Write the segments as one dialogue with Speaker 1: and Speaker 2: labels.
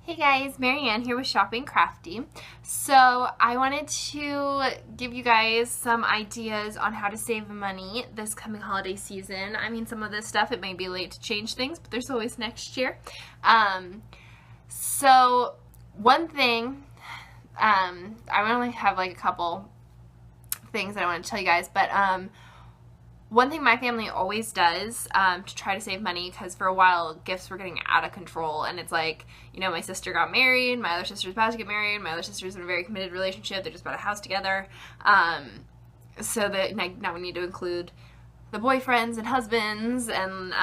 Speaker 1: Hey guys, Marianne here with Shopping Crafty. So I wanted to give you guys some ideas on how to save money this coming holiday season. I mean, some of this stuff, it may be late to change things, but there's always next year. So one thing, I only have like a couple things that I want to tell you guys, but one thing my family always does to try to save money, because for a while gifts were getting out of control, and it's like, you know, my sister got married, my other sister's about to get married, my other sister's in a very committed relationship, they just bought a house together, so that now we need to include the boyfriends and husbands and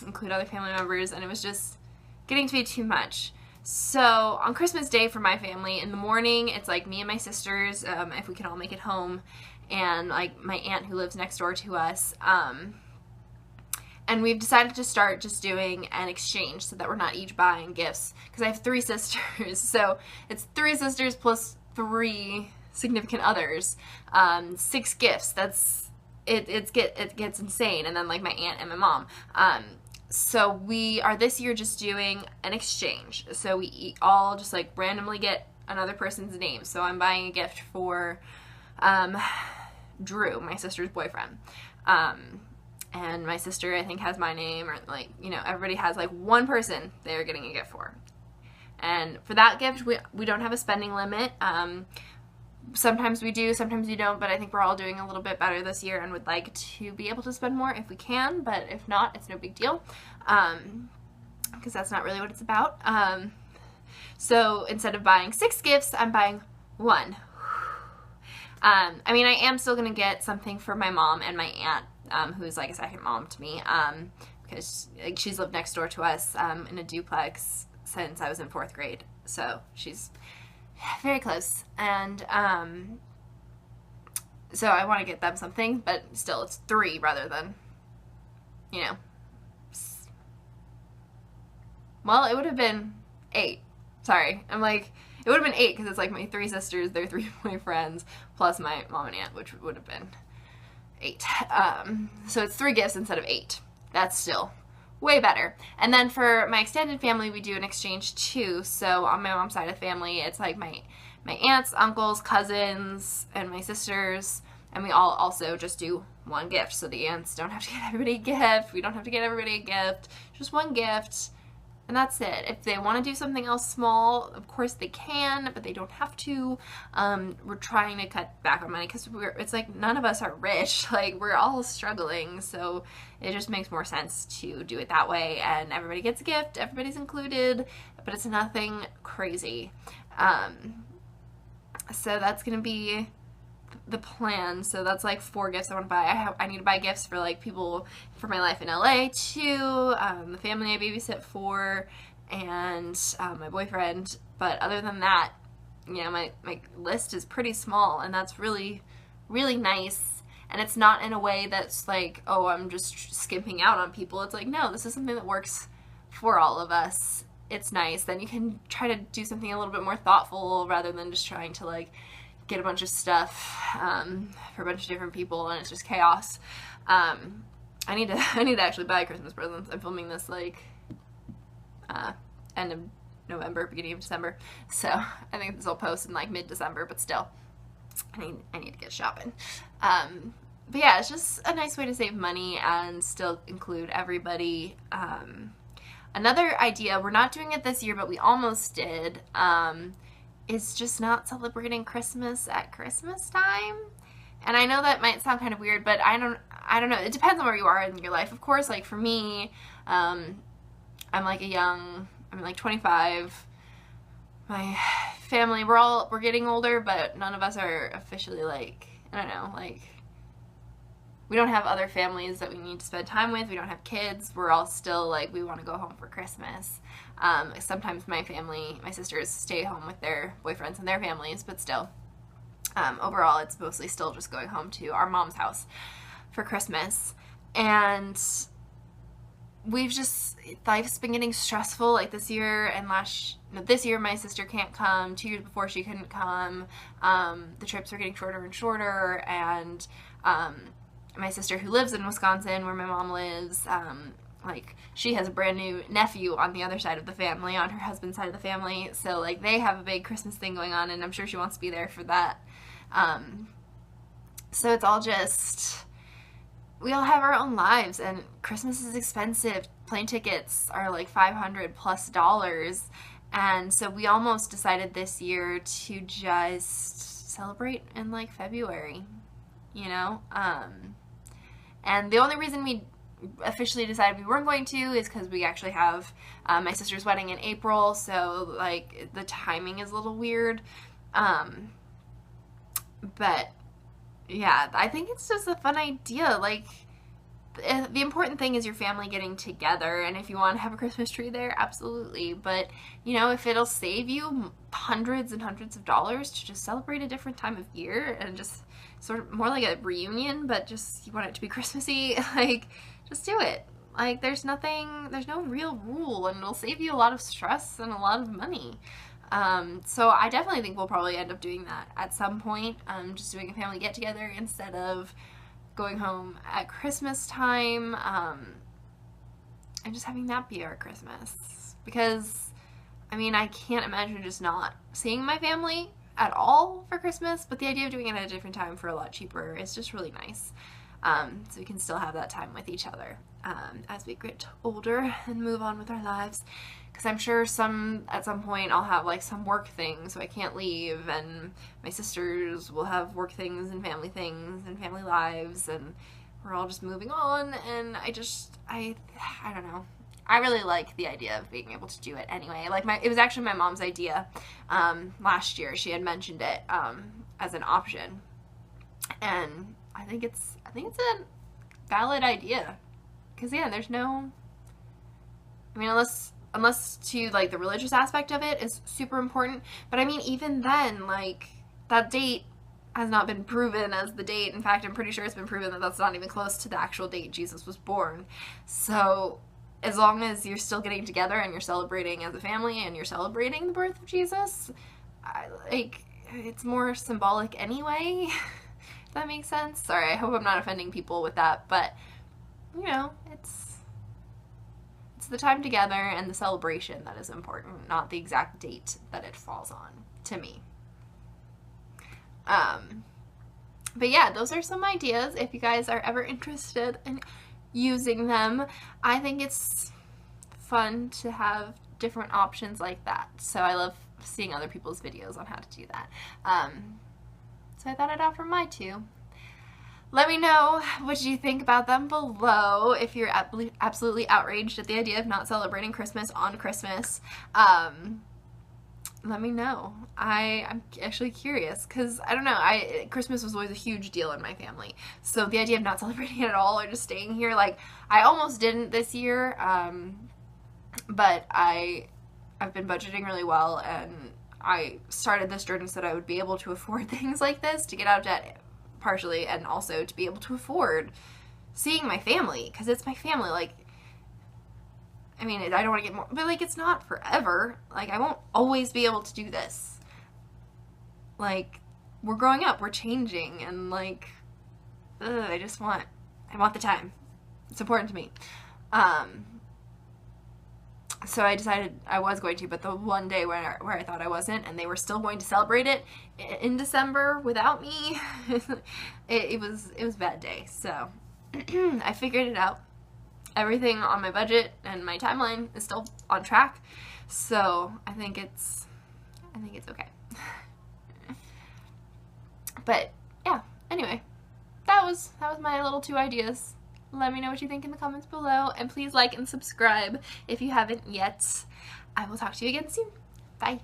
Speaker 1: include other family members, and it was just getting to be too much. So on Christmas Day for my family, in the morning, it's like me and my sisters, if we can all make it home, and like my aunt who lives next door to us, and we've decided to start just doing an exchange so that we're not each buying gifts, because I have 3 sisters, so it's 3 sisters plus 3 significant others, 6 gifts. It gets insane. And then like my aunt and my mom, so we are this year just doing an exchange, so we all just like randomly get another person's name. So I'm buying a gift for Drew, my sister's boyfriend, and my sister I think has my name, or like, you know, everybody has like one person they're getting a gift for. And for that gift, we don't have a spending limit. Sometimes we do, sometimes we don't, but I think we're all doing a little bit better this year and would like to be able to spend more if we can, but if not, it's no big deal, because that's not really what it's about. So instead of buying 6 gifts, I'm buying 1. I mean, I am still going to get something for my mom and my aunt, who's like a second mom to me, because she's lived next door to us in a duplex since I was in 4th grade, so she's very close, and so I want to get them something, but still it's 3 rather than, you know, well, it would have been 8. Sorry, I'm like, it would have been 8 because it's like my 3 sisters, their 3 boyfriends, plus my mom and aunt, which would have been 8. So it's 3 gifts instead of 8. That's still way better. And then for my extended family, we do an exchange too. So on my mom's side of the family, it's like my aunts, uncles, cousins, and my sisters, and we all also just do 1 gift. So the aunts don't have to get everybody a gift. We don't have to get everybody a gift. Just 1 gift. And that's it. If they want to do something else small, of course they can, but they don't have to. We're trying to cut back on money because it's like none of us are rich. Like, we're all struggling, so it just makes more sense to do it that way. And everybody gets a gift, everybody's included, but it's nothing crazy. So that's gonna be the plan. So that's like 4 gifts I want to buy. I need to buy gifts for like people for my life in LA too, the family I babysit for, and my boyfriend. But other than that, you know, my list is pretty small, and that's really, really nice. And it's not in a way that's like, oh, I'm just skimping out on people. It's like, no, this is something that works for all of us. It's nice. Then you can try to do something a little bit more thoughtful rather than just trying to like get a bunch of stuff for a bunch of different people, and it's just chaos. I need to actually buy Christmas presents. I'm filming this like end of November, beginning of December, so I think this will post in like mid-December, but still, I need to get shopping. But yeah, it's just a nice way to save money and still include everybody. Another idea, we're not doing it this year, but we almost did, is just not celebrating Christmas at Christmas time. And I know that might sound kind of weird, but I don't know. It depends on where you are in your life. Of course, like for me, I'm like 25. My family, we're getting older, but none of us are officially like, I don't know, like, we don't have other families that we need to spend time with. We don't have kids. We're all still like, we want to go home for Christmas. Sometimes my sisters stay home with their boyfriends and their families, but still, overall, it's mostly still just going home to our mom's house for Christmas. And life's been getting stressful, like this year and this year my sister can't come. 2 years before she couldn't come. The trips are getting shorter and shorter, and my sister who lives in Wisconsin, where my mom lives, like, she has a brand new nephew on the other side of the family, on her husband's side of the family, so, like, they have a big Christmas thing going on, and I'm sure she wants to be there for that. So it's all just, we all have our own lives, and Christmas is expensive. Plane tickets are like $500+, and so we almost decided this year to just celebrate in like February, you know? And the only reason we officially decided we weren't going to is because we actually have my sister's wedding in April, so like the timing is a little weird. But yeah, I think it's just a fun idea. Like, the important thing is your family getting together, and if you want to have a Christmas tree there, absolutely. But, you know, if it'll save you hundreds and hundreds of dollars to just celebrate a different time of year and just sort of more like a reunion, but just you want it to be Christmassy, like, just do it. Like, there's no real rule, and it'll save you a lot of stress and a lot of money. So I definitely think we'll probably end up doing that at some point, just doing a family get-together instead of going home at Christmas time, and just having that be our Christmas. Because, I mean, I can't imagine just not seeing my family at all for Christmas, but the idea of doing it at a different time for a lot cheaper is just really nice. So we can still have that time with each other as we get older and move on with our lives. Because I'm sure at some point I'll have like some work things, so I can't leave, and my sisters will have work things and family lives, and we're all just moving on, and I don't know. I really like the idea of being able to do it anyway. Like, it was actually my mom's idea last year. She had mentioned it as an option, and I think it's a valid idea. Because, yeah, there's no, I mean, unless to, like, the religious aspect of it is super important. But, I mean, even then, like, that date has not been proven as the date. In fact, I'm pretty sure it's been proven that that's not even close to the actual date Jesus was born. So, as long as you're still getting together and you're celebrating as a family and you're celebrating the birth of Jesus, it's more symbolic anyway. If that makes sense. Sorry, I hope I'm not offending people with that, but, you know, it's the time together and the celebration that is important, not the exact date that it falls on, to me. But yeah, those are some ideas if you guys are ever interested in using them. I think it's fun to have different options like that, so I love seeing other people's videos on how to do that. So I thought I'd offer my two. Let me know what you think about them below, if you're absolutely outraged at the idea of not celebrating Christmas on Christmas. Let me know. I'm actually curious, because, I don't know, Christmas was always a huge deal in my family. So the idea of not celebrating it at all or just staying here, like, I almost didn't this year, but I've been budgeting really well, and I started this journey so that I would be able to afford things like this, to get out of debt partially, and also to be able to afford seeing my family, because it's my family. Like, I mean, I don't want to get more, but, like, it's not forever. Like, I won't always be able to do this. Like, we're growing up, we're changing, and, like, I want the time. It's important to me. So I decided I was going to, but the one day where I thought I wasn't, and they were still going to celebrate it in December without me, it was a bad day. So I figured it out. Everything on my budget and my timeline is still on track, so I think it's okay. But yeah, anyway, that was my little two ideas. Let me know what you think in the comments below, and please like and subscribe if you haven't yet. I will talk to you again soon. Bye.